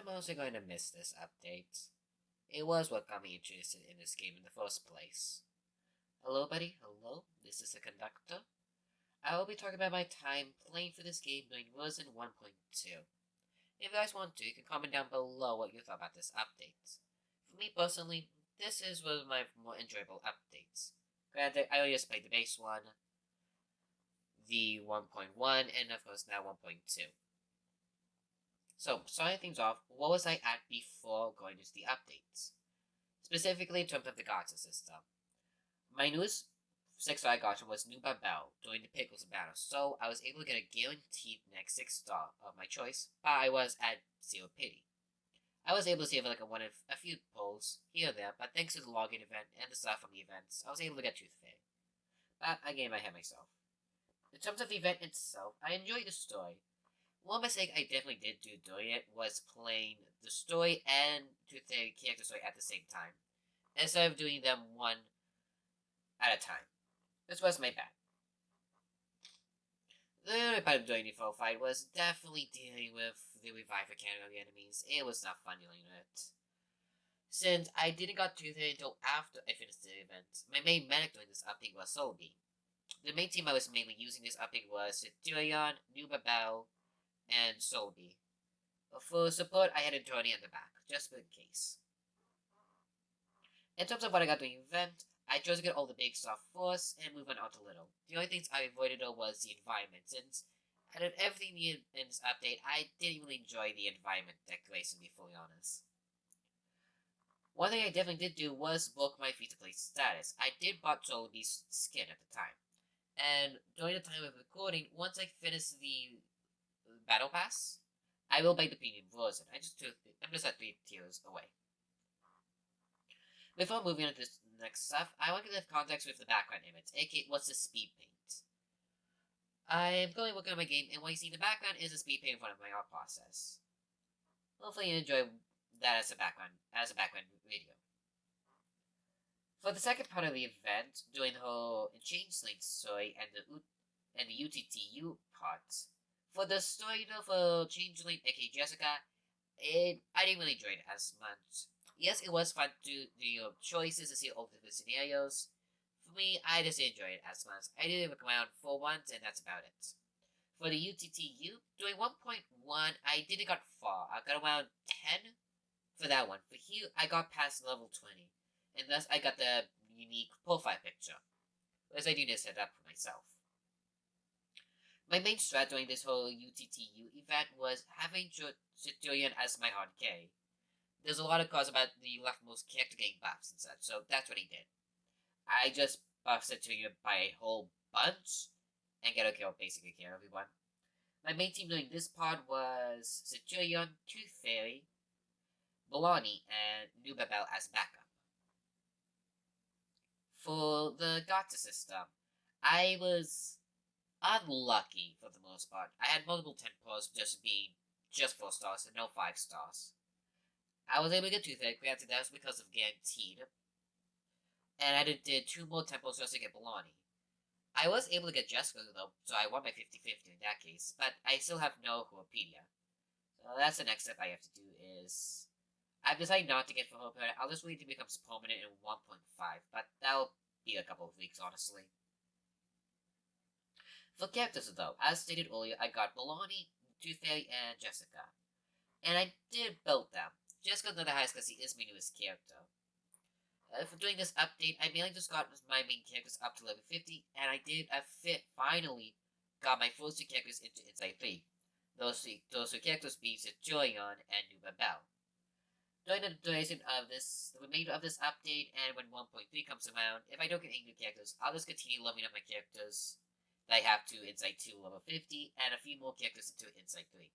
I'm also going to miss this update. It was what got me interested in this game in the first place. Hello, buddy. Hello. This is the conductor. I will be talking about my time playing for this game during version 1.2. If you guys want to, you can comment down below what you thought about this update. For me personally, this is one of my more enjoyable updates. Granted, I only just played the base one, the 1.1, and of course now 1.2. So, starting things off, what was I at before going into the updates? Specifically in terms of the gacha system. My newest 6-star gacha was Nuba Bell during the Pickles battle, so I was able to get a guaranteed next 6-star of my choice, but I was at 0 pity. I was able to save like a few pulls here or there, but thanks to the login event and the stuff from the events, I was able to get Tooth Fairy. But again, I had myself. In terms of the event itself, I enjoyed the story. One mistake I definitely did do during it was playing the story and Tooth Fairy character story at the same time, instead of doing them one at a time. This was my bad. The other part of doing the full fight was definitely dealing with the revive mechanic of the enemies. It was not fun dealing with it. Since I didn't got to it until after I finished the event, my main medic during this update was Solby. The main team I was mainly using this update was Tyrion, Nuba Bell, and Solby. For support, I had Antonia in the back, just in case. In terms of what I got during the event, I chose to get all the big stuff first and move on out a little. The only things I avoided though was the environment, since out of everything in this update, I didn't really enjoy the environment decoration, to be fully honest. One thing I definitely did do was book my free-to-play status. I did bought Jollibee skin at the time. And during the time of recording, once I finish the battle pass, I will buy the premium version. I'm just at 3 tiers away. Before moving on to this next stuff, I want to give context with the background image, aka what's the speed paint. I'm currently working on my game, and what you see in the background is a speed paint in front of my art process. Hopefully you enjoy that as a background video. For the second part of the event, during the whole Changeling story and the UTTU parts, for the story though for Changeling, aka Jessica, I didn't really enjoy it as much. Yes, it was fun to do your choices to see all the different scenarios. For me, I just didn't enjoy it as much. I did it around 4 once, and that's about it. For the UTTU, doing 1.1, I didn't got far. I got around 10 for that one. For here, I got past level 20, and thus I got the unique profile picture, as I do need to set up for myself. My main strat during this whole UTTU event was having Centurion as my hard carry. There's a lot of cause about the leftmost character getting buffs and such, so that's what he did. I just buffed Centurion by a whole bunch and get a kill, basically kill everyone. My main team during this part was Centurion, Tooth Fairy, Bolani, and Nubabel as backup. For the gacha system, I was unlucky for the most part. I had multiple 10 pros just 4 stars and no 5 stars. I was able to get Toothache, granted that was because of guaranteed. And I did 2 more temples just to get Bolani. I was able to get Jessica though, so I won by 50-50 in that case, but I still have no Huapedia. So that's the next step I have to do is... I've decided not to get for Huapedia. I'll just wait till it becomes permanent in 1.5, but that'll be a couple of weeks, honestly. For characters though, as stated earlier, I got Bolani, Tooth Fairy, and Jessica. And I did build them. Jessica's not the highest because he is my newest character. For doing this update, I mainly just got my main characters up to level 50, and I did finally got my first 2 characters into Inside 3. Those two characters being Centurion and Nuba Bell. During the duration of the remainder of this update, and when 1.3 comes around, if I don't get any new characters, I'll just continue leveling up my characters that I have to Inside 2 level 50, and a few more characters into Inside 3.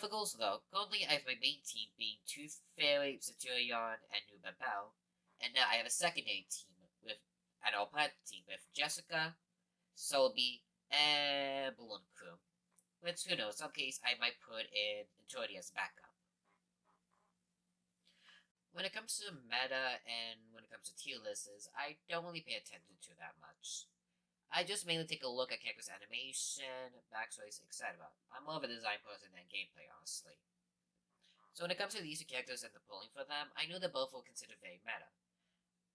For goals though, currently I have my main team being Tooth Fairy, Centurion, and Nuba Bell, and now I have a secondary team with an all-planet team with Jessica, Solby, and Balloon Crew. Which, who knows, some case I might put in Antonia as backup. When it comes to meta and when it comes to tier lists, I don't really pay attention to that much. I just mainly take a look at characters' animation, backstories, etc. I'm more of a design person than gameplay, honestly. So when it comes to these two characters and the pulling for them, I knew that both were considered very meta.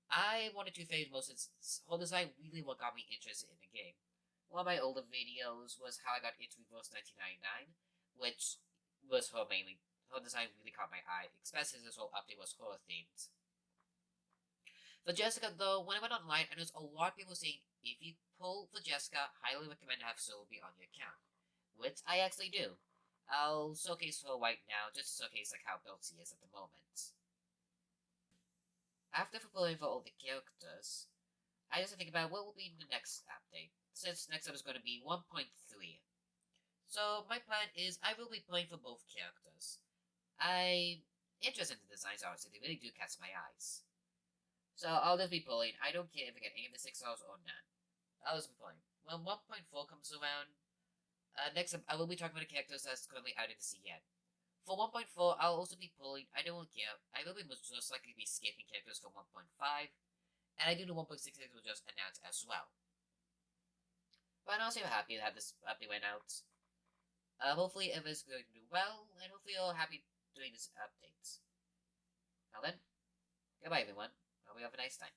I wanted to phase most since whole design really what got me interested in the game. One of my older videos was how I got into Reverse 1999, which was her mainly. Her design really caught my eye, especially since this whole update was horror themed. For Jessica, though, when I went online, I noticed a lot of people saying if you pull for Jessica, highly recommend to have Sylvie on your account, which I actually do. I'll showcase her right now, just to showcase like how built she is at the moment. After pulling for all the characters, I just think about what will be the next update, since next up is going to be 1.3. So my plan is I will be playing for both characters. I'm interested in the designs, honestly, they really do catch my eyes. So I'll just be pulling. I don't care if I get any of the 6 stars or none. I'll just be pulling. When 1.4 comes around, next up I will be talking about the characters that's currently out in the sea yet. For 1.4, I'll also be pulling. I don't care. I will be most likely be skipping characters for 1.5, and I do the 1.6 will just announce as well. But I'm also happy that this update went out. Hopefully everyone's going to do well, and hopefully you're all happy doing this update. Now then, goodbye everyone. Hope you have a nice time.